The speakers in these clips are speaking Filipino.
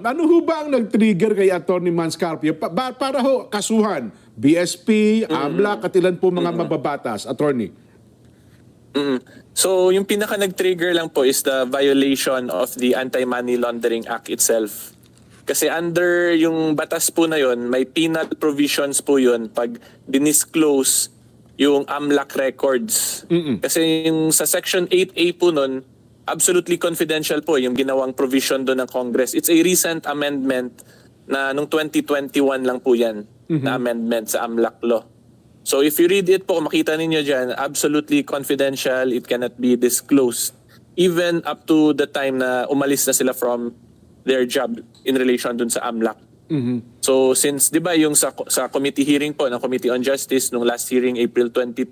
Ano ho ba ang nag-trigger kay Atty. Manscarpio para ho kasuhan? BSP, AMLAC, at ilan po mga mababatas, attorney? So yung pinaka nag-trigger lang po is the violation of the Anti-Money Laundering Act itself. Kasi under yung batas po na yon, may penal provisions po yun pag dinisclose yung AMLAC records. Kasi yung sa Section 8A po nun, absolutely confidential po yung ginawang provision doon ng Congress. It's a recent amendment na nung 2021 lang po yan, na amendment sa AMLAC law. So if you read it po, makita ninyo dyan, absolutely confidential, it cannot be disclosed. Even up to the time na umalis na sila from their job in relation dun sa AMLAC. So since, di ba, yung sa committee hearing po ng Committee on Justice, nung last hearing, April 22,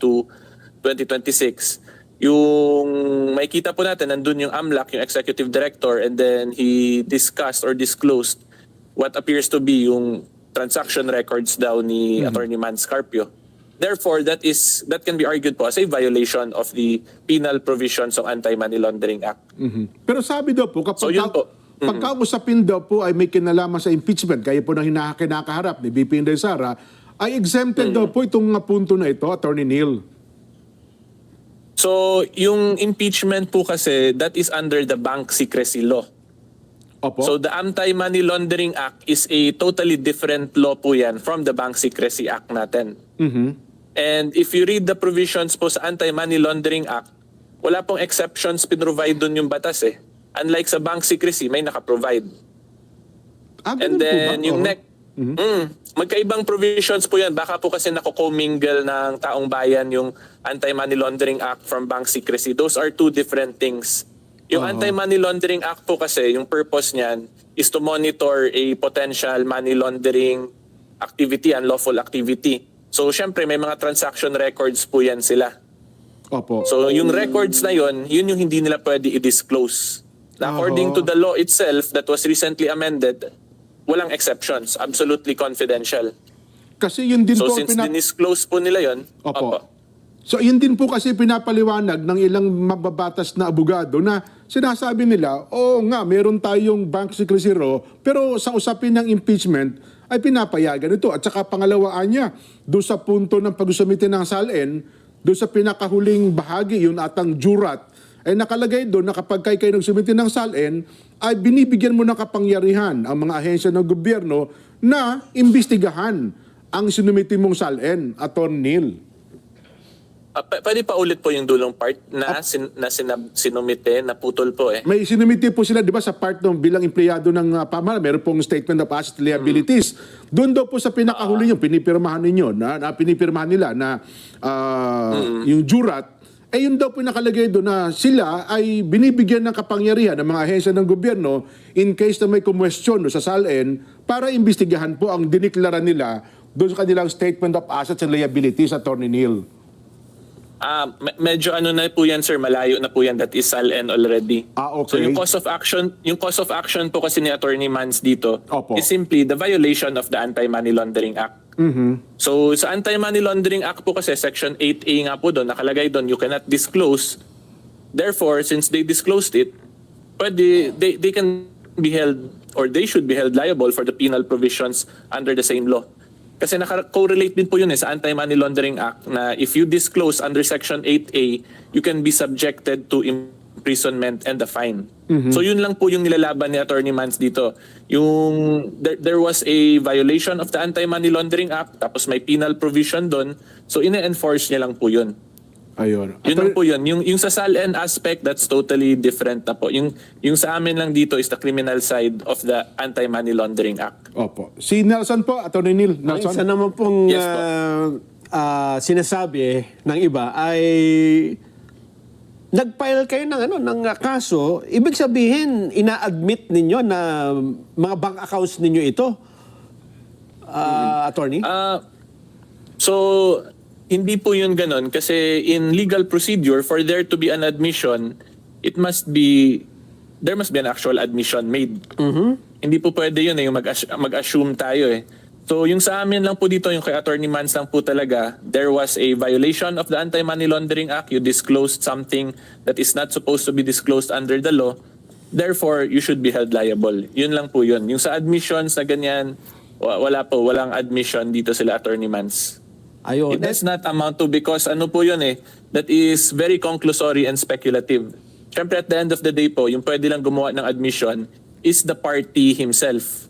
2026, yung makikita po natin, nandun yung AMLAC, yung executive director, and then he discussed or disclosed what appears to be yung transaction records daw ni Atty. Manscarpio. Therefore, that can be argued po as a violation of the penal provisions of Anti-Money Laundering Act. Pero sabi daw po, kapag So yun po. pagkausapin daw po ay may kinalaman sa impeachment, kaya po nang kinakaharap ni BP Inday Sara, ay exempted daw po itong mga punto na ito, Attorney Neil. So, yung impeachment po kasi, that is under the bank secrecy law. Opo. So, the Anti-Money Laundering Act is a totally different law po yan from the Bank Secrecy Act natin. And if you read the provisions po sa Anti-Money Laundering Act, wala pong exceptions pinrovide dun yung batas eh. Unlike sa bank secrecy, may nakaprovide. And then, yung magkaibang provisions po yan. Baka po kasi nako-commingle ng taong bayan yung Anti-Money Laundering Act from bank secrecy. Those are two different things. Yung Anti-Money Laundering Act po kasi, yung purpose niyan is to monitor a potential money laundering activity, unlawful activity. So, syempre, may mga transaction records po yan sila. Opo. So, yung records na yun yung hindi nila pwede i-disclose. Na according to the law itself that was recently amended, walang exceptions. Absolutely confidential. Kasi yun din So, po since dinisclose po nila yun, Opo. So yun din po kasi pinapaliwanag ng ilang mababatas na abogado na sinasabi nila, oo nga, meron tayong bank secrecy law, pero sa usapin ng impeachment ay pinapayagan ito. At saka pangalawaan niya, doon sa punto ng pag-usamitin ng SALN, doon sa pinakahuling bahagi, yun atang jurat, ay nakalagay doon na kapag kayo nagsumitin ng SALN, ay binibigyan mo ng kapangyarihan ang mga ahensya ng gobyerno na imbestigahan ang sinumiti mong SALN, Atty. Neil. Pwede pa ulit po yung dulong part na, sinumite, na putol po eh. May sinumiti po sila, di ba, sa part ng bilang empleyado ng pamahalaan, meron pong statement of asset liabilities. Doon daw po sa pinakahuli yung pinipirmahan ninyo, na pinipirmahan nila na yung jurat, yun daw po nakalagay doon na sila ay binibigyan ng kapangyarihan ng mga ahensya ng gobyerno in case na may kumwestiyon sa SALN para imbestigahan po ang diniklara nila doon sa kanilang statement of assets and liabilities, Atty. Neil. Medyo ano na po yan, sir, malayo na po yan, that is SALN already. Okay. So yung cause of action po kasi ni Attorney Mans dito Opo. is simply the violation of the Anti-Money Laundering Act. So sa Anti-Money Laundering Act po kasi Section 8A nga po doon, nakalagay doon, you cannot disclose. Therefore, since they disclosed it, they can be held, or they should be held liable for the penal provisions under the same law. Kasi naka-correlate din po yun sa Anti-Money Laundering Act na if you disclose under Section 8A, you can be subjected to imprisonment and a fine. So yun lang po yung nilalaban ni Attorney Mans dito. Yung there was a violation of the Anti-Money Laundering Act, tapos may penal provision doon. So ine-enforce niya lang po yun. Ayun. Yun lang po yun. Yung sa SALN aspect, that's totally different na po. Yung sa amin lang dito is the criminal side of the Anti-Money Laundering Act. Opo. Si Nelson po, Atty. Neil. Ang Nelson. isa naman pong Yes po. sinasabi ng iba ay nag-file kayo ng kaso, ibig sabihin ina-admit ninyo na mga bank accounts ninyo ito, attorney? So, hindi po yun ganun kasi in legal procedure, for there to be an admission, there must be an actual admission made. Hindi po pwede yun yung mag-assume tayo eh. So yung sa amin lang po dito, yung kay Attorney Mans lang po talaga, there was a violation of the Anti-Money Laundering Act. You disclosed something that is not supposed to be disclosed under the law. Therefore, you should be held liable. Yun lang po yun. Yung sa admissions na ganyan, walang admission dito sila Attorney Mans. Ayun. It does not amount to because ano po yun that is very conclusory and speculative. Siyempre at the end of the day po, yung pwede lang gumawa ng admission is the party himself.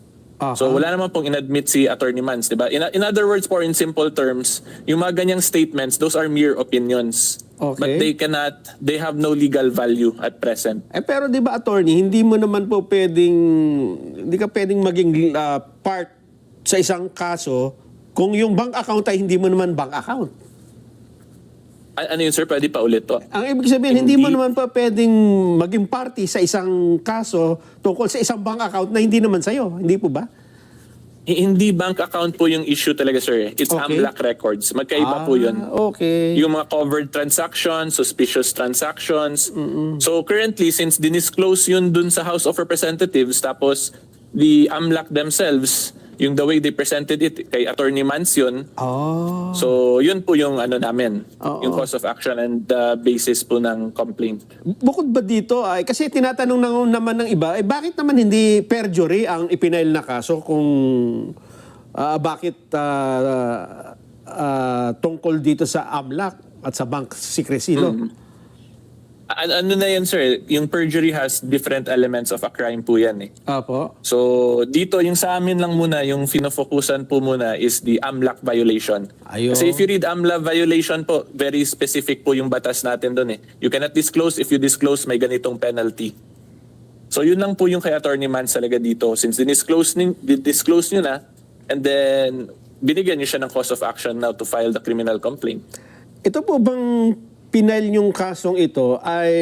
So wala naman pong inadmit si Attorney Mans, di ba? In other words po, in simple terms, yung mga ganyang statements, those are mere opinions. Okay. But they have no legal value at present. Pero di ba, attorney, hindi ka pwedeng maging part sa isang kaso kung yung bank account ay hindi mo naman bank account. Ano yun, sir? Pwede pa ulit to? Ang ibig sabihin, hindi mo naman pa pwedeng maging party sa isang kaso tungkol sa isang bank account na hindi naman sa'yo. Hindi po ba? Hindi bank account po yung issue talaga, sir. It's Okay. AMLAC records. Magkaiba po yun. Okay. Yung mga covered transactions, suspicious transactions. So currently, since dinisclose yun dun sa House of Representatives, tapos the AMLAC themselves, yung the way they presented it kay Attorney Mans yun. Oh. So yun po yung ano namin, Oo. yung cause of action and the basis po ng complaint. Bukod ba dito, kasi tinatanong naman ng iba, bakit naman hindi perjury ang ipinail na kaso kung bakit tungkol dito sa AMLAC at sa bank secrecy law? Ano na yan, sir? Yung perjury has different elements of a crime po yan Apo. So, dito yung sa amin lang muna, yung finofocusan po muna is the AMLAC violation. Ayun. Kasi if you read AMLAC violation po, very specific po yung batas natin doon You cannot disclose. If you disclose, may ganitong penalty. So, yun lang po yung kay Attorney Mans talaga dito. Since disclose nyo na, and then binigyan nyo siya ng cause of action now to file the criminal complaint. Ito po bang pinail yung kasong ito ay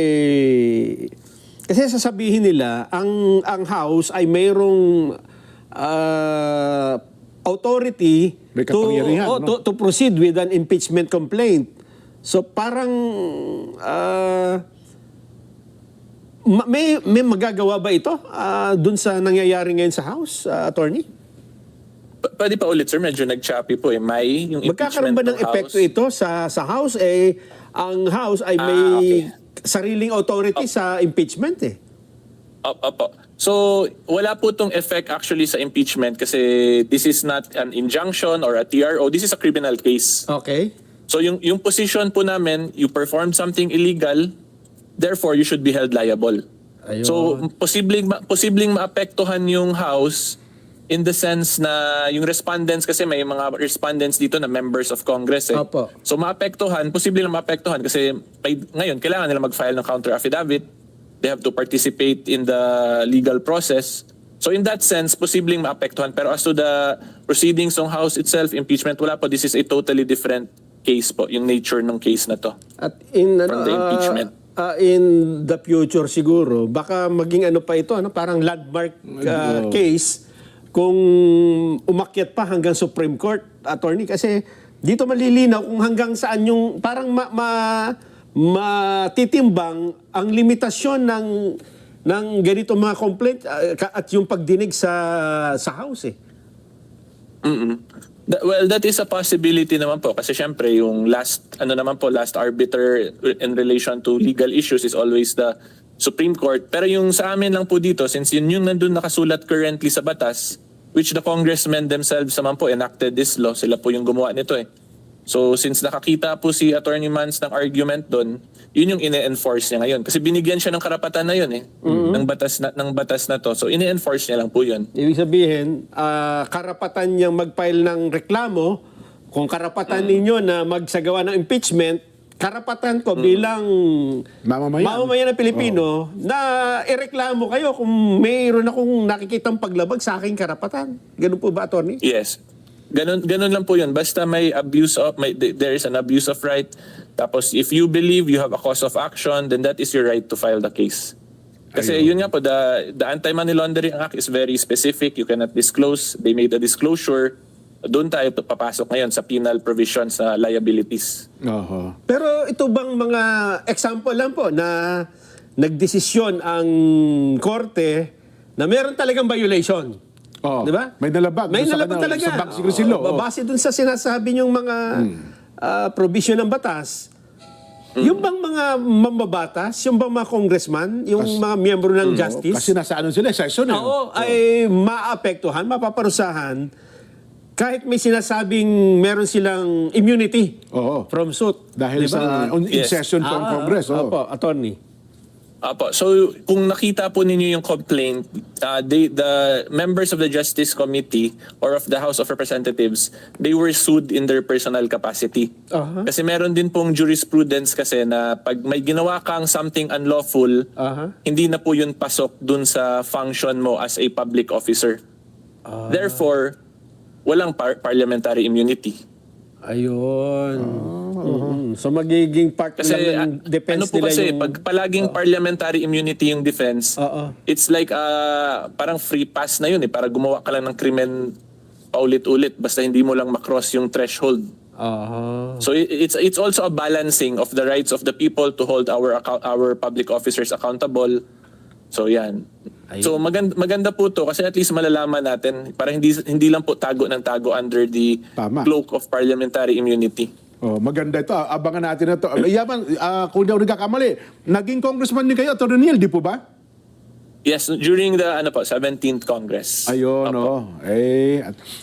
kasi sasabihin nila ang house ay mayroong authority May kapangyarihan, to proceed with an impeachment complaint. So parang may magagawa ba ito dun sa nangyayari ngayon sa house, attorney? Pwede pa ulit, sir. Medyo nag-choppy po May yung Magkakaroon impeachment ba ng ng epekto House. ito sa house? Ang house ay may sariling authority sa impeachment Opo. So, wala po tong effect actually sa impeachment kasi this is not an injunction or a TRO. This is a criminal case. Okay. So, yung position po namin, you performed something illegal, therefore you should be held liable. Ayun. So, posibleng maapektuhan yung House in the sense na yung respondents, kasi may mga respondents dito na members of Congress Opo. So posibleng maapektuhan kasi ngayon kailangan nila mag-file ng counter affidavit. They have to participate in the legal process. So in that sense, posibleng maapektuhan. Pero as to the proceedings ng House itself, impeachment, wala po. This is a totally different case po, yung nature ng case na to. At in From the impeachment. In the future siguro, baka maging pa ito, parang landmark case kung umakyat pa hanggang Supreme Court, attorney, kasi dito malilinaw kung hanggang saan yung parang matitimbang ang limitasyon ng ganito mga complaint at yung pagdinig sa House Well, that is a possibility naman po kasi syempre yung last arbiter in relation to legal issues is always the Supreme Court. Pero yung sa amin lang po dito, since yun yung nandun nakasulat currently sa batas, which the congressmen themselves naman po enacted this law, sila po yung gumawa nito So since nakakita po si Attorney Mans ng argument doon, yun yung ine-enforce niya ngayon. Kasi binigyan siya ng karapatan na yun ng batas na to. So ine-enforce niya lang po yun. Ibig sabihin, karapatan niyang mag-file ng reklamo, kung karapatan ninyo na magsagawa ng impeachment, karapatan ko bilang mamamayan ng Pilipino na ireklamo kayo kung mayroon akong nakikitang paglabag sa aking karapatan. Ganun po ba, attorney? Yes. Ganun lang po yun. Basta there is an abuse of right. Tapos if you believe you have a cause of action, then that is your right to file the case. Kasi yun nga po, the Anti-Money Laundering Act is very specific. You cannot disclose. They made a disclosure. Doon tayo papasok ngayon sa penal provisions sa liabilities. Pero ito bang mga example lang po na nagdesisyon ang korte na meron talagang violation? Di ba? May nalabag. May nalabag talaga. Sa bank secrecy law. Base dun sa sinasabi niyong mga provision ng batas. Yung bang mga mambabatas, yung bang mga congressman, yung mga miyembro ng justice, Kasi nasa ano sila, session eh. oo, ay maapektuhan, mapaparusahan kahit may sinasabing meron silang immunity Oo. from suit. Dahil Di ba? sa in Yes. session from Congress. Oh. Opo, attorney. Apo. So, kung nakita po ninyo yung complaint, the members of the Justice Committee or of the House of Representatives, they were sued in their personal capacity. Aha. Kasi meron din pong jurisprudence kasi na pag may ginawa kang something unlawful, Aha. hindi na po yun pasok dun sa function mo as a public officer. Therefore, walang parliamentary immunity. Ayun. So magiging part Kasi lang ng defense ano po nila kasi, yung... pag palaging parliamentary immunity yung defense, Oo. it's like parang free pass na yun eh. Para gumawa ka lang ng krimen paulit-ulit basta hindi mo lang makross yung threshold. Aha. So it's also a balancing of the rights of the people to hold our public officers accountable. So yan. Ayun. So maganda po to kasi at least malalaman natin para hindi lang po tago ng tago under the Tama. cloak of parliamentary immunity. Oh, maganda ito. Abangan natin na ito. Yaman, kung di ako nagkakamali, naging congressman din kayo, Atty. Neil, di po ba? Yes, during the 17th Congress. Ayun, Opo.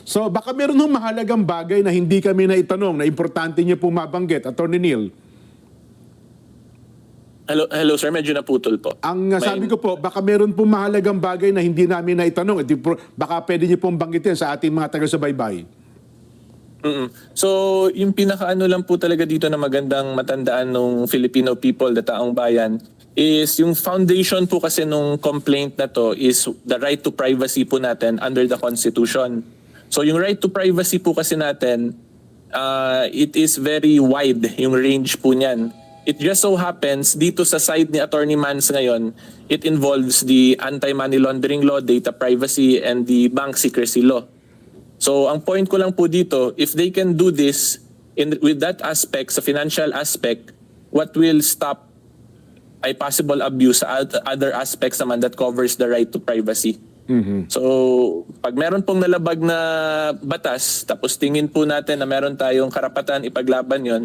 So, baka meron ng mahalagang bagay na hindi kami naitanong, na importante niyo po mabanggit, Atty. Neil. Hello sir, medyo naputol po. Ang sabi ko po, baka meron po mahalagang bagay na hindi namin naitanong. Baka pwede niyo pong banggitin sa ating mga taga-subaybay. So, yung pinakaano lang po talaga dito na magandang matandaan ng Filipino people, the taong bayan, is yung foundation po kasi nung complaint na to is the right to privacy po natin under the Constitution. So, yung right to privacy po kasi natin, it is very wide yung range po niyan. It just so happens, dito sa side ni Attorney Mans ngayon, it involves the anti-money laundering law, data privacy, and the bank secrecy law. So, ang point ko lang po dito, if they can do this with that aspect, sa financial aspect, what will stop ay possible abuse sa other aspects naman that covers the right to privacy. So, pag meron pong nalabag na batas, tapos tingin po natin na meron tayong karapatan ipaglaban yon,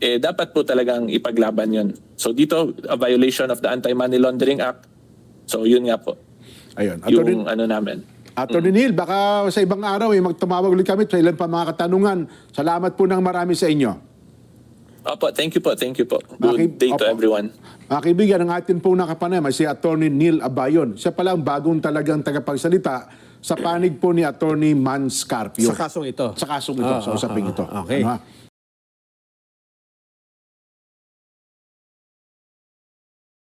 dapat po talagang ipaglaban yon. So, dito, a violation of the Anti-Money Laundering Act. So, yun nga po. Ayun. Yung ano namin. Atty. Neil, baka sa ibang araw, magtumawag ulit kami sa ilan pa mga katanungan. Salamat po ng marami sa inyo. Opo, thank you po. Good day to Opo. everyone. Mga kaibigan, ang atin pong nakapanay si Atty. Neil Abayon. Siya pala ang bagong talagang tagapagsalita sa panig po ni Atty. Mans Carpio. Sa kasong ito. Sa kasong ito, sa usaping ito. Okay. Ano, ha?